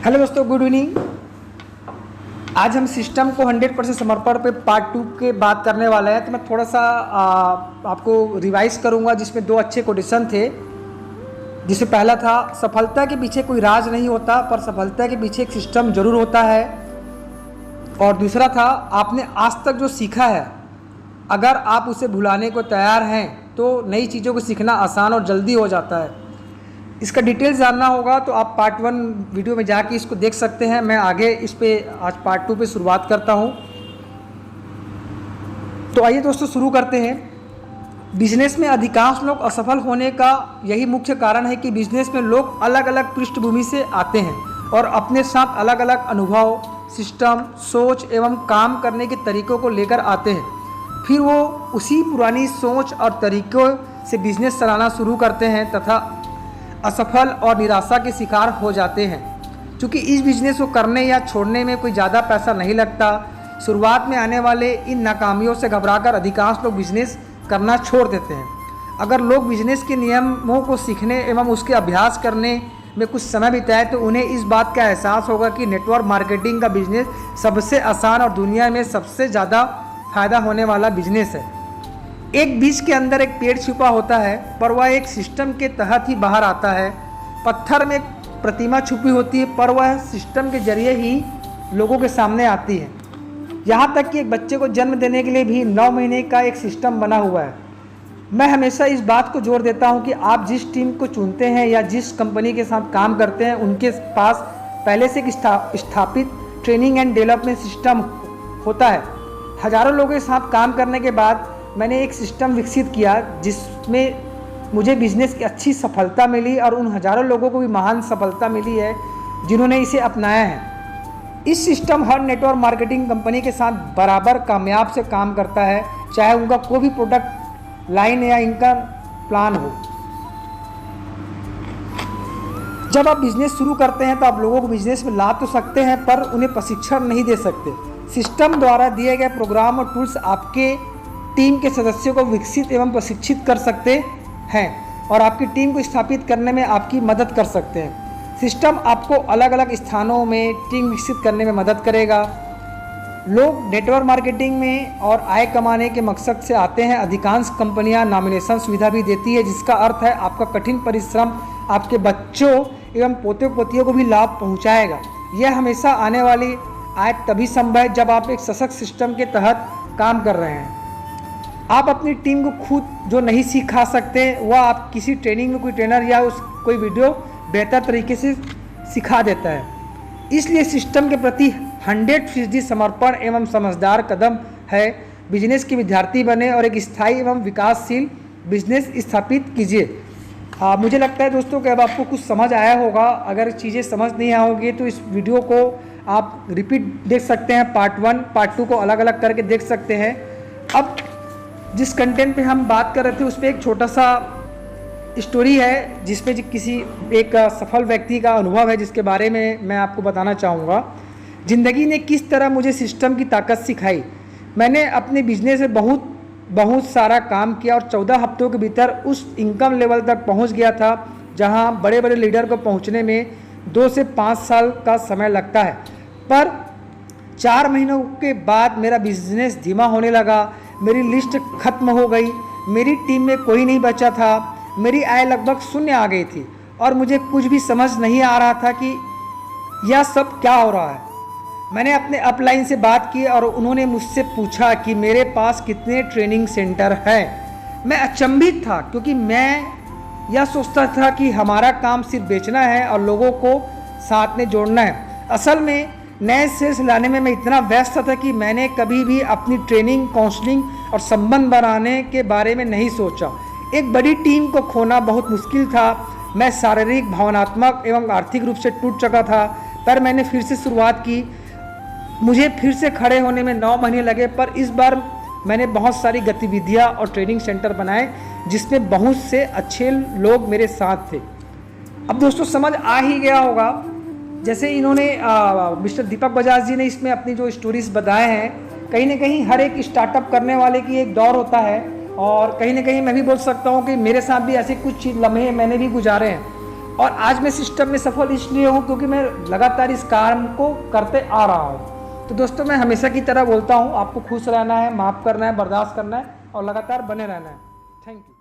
Hello दोस्तों, good evening. आज हम सिस्टम को 100% समर्पण पे पार्ट 2 के बात करने वाले हैं। तो मैं थोड़ा सा आपको रिवाइज करूंगा, जिसमें 2 अच्छे क्वेश्चन थे। जिसमें पहला था, सफलता के पीछे कोई राज नहीं होता, पर सफलता के पीछे एक सिस्टम जरूर होता है। और दूसरा था, आपने आज तक जो सीखा है, अगर आप उसे भुलाने को तैयार हैं तो नई चीज़ों को सीखना आसान और जल्दी हो जाता है। इसका डिटेल्स जानना होगा तो आप पार्ट 1 वीडियो में जाके इसको देख सकते हैं। मैं आगे इस पे आज पार्ट 2 पे शुरुआत करता हूं। तो आइए दोस्तों, शुरू करते हैं। बिजनेस में अधिकांश लोग असफल होने का यही मुख्य कारण है कि बिजनेस में लोग अलग अलग पृष्ठभूमि से आते हैं और अपने साथ अलग अलग अनुभव, सिस्टम, सोच एवं काम करने के तरीक़ों को लेकर आते हैं। फिर वो उसी पुरानी सोच और तरीक़ों से बिजनेस चलाना शुरू करते हैं तथा असफल और निराशा के शिकार हो जाते हैं। क्योंकि इस बिज़नेस को करने या छोड़ने में कोई ज़्यादा पैसा नहीं लगता, शुरुआत में आने वाले इन नाकामियों से घबराकर अधिकांश लोग बिज़नेस करना छोड़ देते हैं। अगर लोग बिज़नेस के नियमों को सीखने एवं उसके अभ्यास करने में कुछ समय बिताए तो उन्हें इस बात का एहसास होगा कि नेटवर्क मार्केटिंग का बिज़नेस सबसे आसान और दुनिया में सबसे ज़्यादा फ़ायदा होने वाला बिज़नेस है। एक बीज के अंदर एक पेड़ छुपा होता है, पर वह एक सिस्टम के तहत ही बाहर आता है। पत्थर में एक प्रतिमा छुपी होती है, पर वह सिस्टम के जरिए ही लोगों के सामने आती है। यहाँ तक कि एक बच्चे को जन्म देने के लिए भी 9 महीने का एक सिस्टम बना हुआ है। मैं हमेशा इस बात को जोर देता हूँ कि आप जिस टीम को चुनते हैं या जिस कंपनी के साथ काम करते हैं, उनके पास पहले से एक स्थापित ट्रेनिंग एंड डेवलपमेंट सिस्टम होता है। हज़ारों लोगों के साथ काम करने के बाद मैंने एक सिस्टम विकसित किया जिसमें मुझे बिज़नेस की अच्छी सफलता मिली और उन हज़ारों लोगों को भी महान सफलता मिली है जिन्होंने इसे अपनाया है। इस सिस्टम हर नेटवर्क मार्केटिंग कंपनी के साथ बराबर कामयाब से काम करता है, चाहे उनका कोई भी प्रोडक्ट लाइन या इनका प्लान हो। जब आप बिज़नेस शुरू करते हैं तो आप लोगों को बिज़नेस में ला तो सकते हैं, पर उन्हें प्रशिक्षण नहीं दे सकते। सिस्टम द्वारा दिए गए प्रोग्राम और टूल्स आपके टीम के सदस्यों को विकसित एवं प्रशिक्षित कर सकते हैं और आपकी टीम को स्थापित करने में आपकी मदद कर सकते हैं। सिस्टम आपको अलग अलग स्थानों में टीम विकसित करने में मदद करेगा। लोग नेटवर्क मार्केटिंग में और आय कमाने के मकसद से आते हैं। अधिकांश कंपनियां नॉमिनेशन सुविधा भी देती है, जिसका अर्थ है आपका कठिन परिश्रम आपके बच्चों एवं पोते पोतियों को भी लाभ पहुँचाएगा। यह हमेशा आने वाली आय तभी संभव है जब आप एक सशक्त सिस्टम के तहत काम कर रहे हैं। आप अपनी टीम को खुद जो नहीं सिखा सकते, वह आप किसी ट्रेनिंग में कोई ट्रेनर या कोई वीडियो बेहतर तरीके से सिखा देता है। इसलिए सिस्टम के प्रति 100% समर्पण एवं समझदार कदम है। बिजनेस के विद्यार्थी बने और एक स्थायी एवं विकासशील बिजनेस स्थापित कीजिए। मुझे लगता है दोस्तों कि अब आपको कुछ समझ आया होगा। अगर चीज़ें समझ नहीं आओगी तो इस वीडियो को आप रिपीट देख सकते हैं, पार्ट 1 पार्ट 2 को अलग अलग करके देख सकते हैं। अब जिस कंटेंट पे हम बात कर रहे थे उस पर एक छोटा सा स्टोरी है, जिसमें किसी एक सफल व्यक्ति का अनुभव है, जिसके बारे में मैं आपको बताना चाहूँगा। ज़िंदगी ने किस तरह मुझे सिस्टम की ताकत सिखाई। मैंने अपने बिजनेस में बहुत सारा काम किया और 14 हफ्तों के भीतर उस इनकम लेवल तक पहुँच गया था जहाँ बड़े बड़े लीडर को पहुँचने में 2 से 5 साल का समय लगता है। पर 4 महीनों के बाद मेरा बिजनेस धीमा होने लगा। मेरी लिस्ट खत्म हो गई, मेरी टीम में कोई नहीं बचा था, मेरी आय लगभग शून्य आ गई थी और मुझे कुछ भी समझ नहीं आ रहा था कि यह सब क्या हो रहा है। मैंने अपने अपलाइन से बात की और उन्होंने मुझसे पूछा कि मेरे पास कितने ट्रेनिंग सेंटर हैं। मैं अचंभित था, क्योंकि मैं यह सोचता था कि हमारा काम सिर्फ बेचना है और लोगों को साथ में जोड़ना है। असल में नए सेल्स लाने में मैं इतना व्यस्त था कि मैंने कभी भी अपनी ट्रेनिंग, काउंसलिंग और संबंध बनाने के बारे में नहीं सोचा। एक बड़ी टीम को खोना बहुत मुश्किल था। मैं शारीरिक, भावनात्मक एवं आर्थिक रूप से टूट चुका था, पर मैंने फिर से शुरुआत की। मुझे फिर से खड़े होने में 9 महीने लगे, पर इस बार मैंने बहुत सारी गतिविधियाँ और ट्रेनिंग सेंटर बनाए, जिसमें बहुत से अच्छे लोग मेरे साथ थे। अब दोस्तों समझ आ ही गया होगा, जैसे इन्होंने मिस्टर दीपक बजाज जी ने इसमें अपनी जो स्टोरीज बताए हैं, कहीं ना कहीं हर एक स्टार्टअप करने वाले की एक दौर होता है और कहीं ना कहीं मैं भी बोल सकता हूँ कि मेरे साथ भी ऐसे कुछ लम्हे मैंने भी गुजारे हैं। और आज मैं सिस्टम में सफल इसलिए हूँ क्योंकि मैं लगातार इस काम को करते आ रहा हूँ। तो दोस्तों, मैं हमेशा की तरह बोलता हूँ, आपको खुश रहना है, माफ़ करना है, बर्दाश्त करना है और लगातार बने रहना है। Thank you.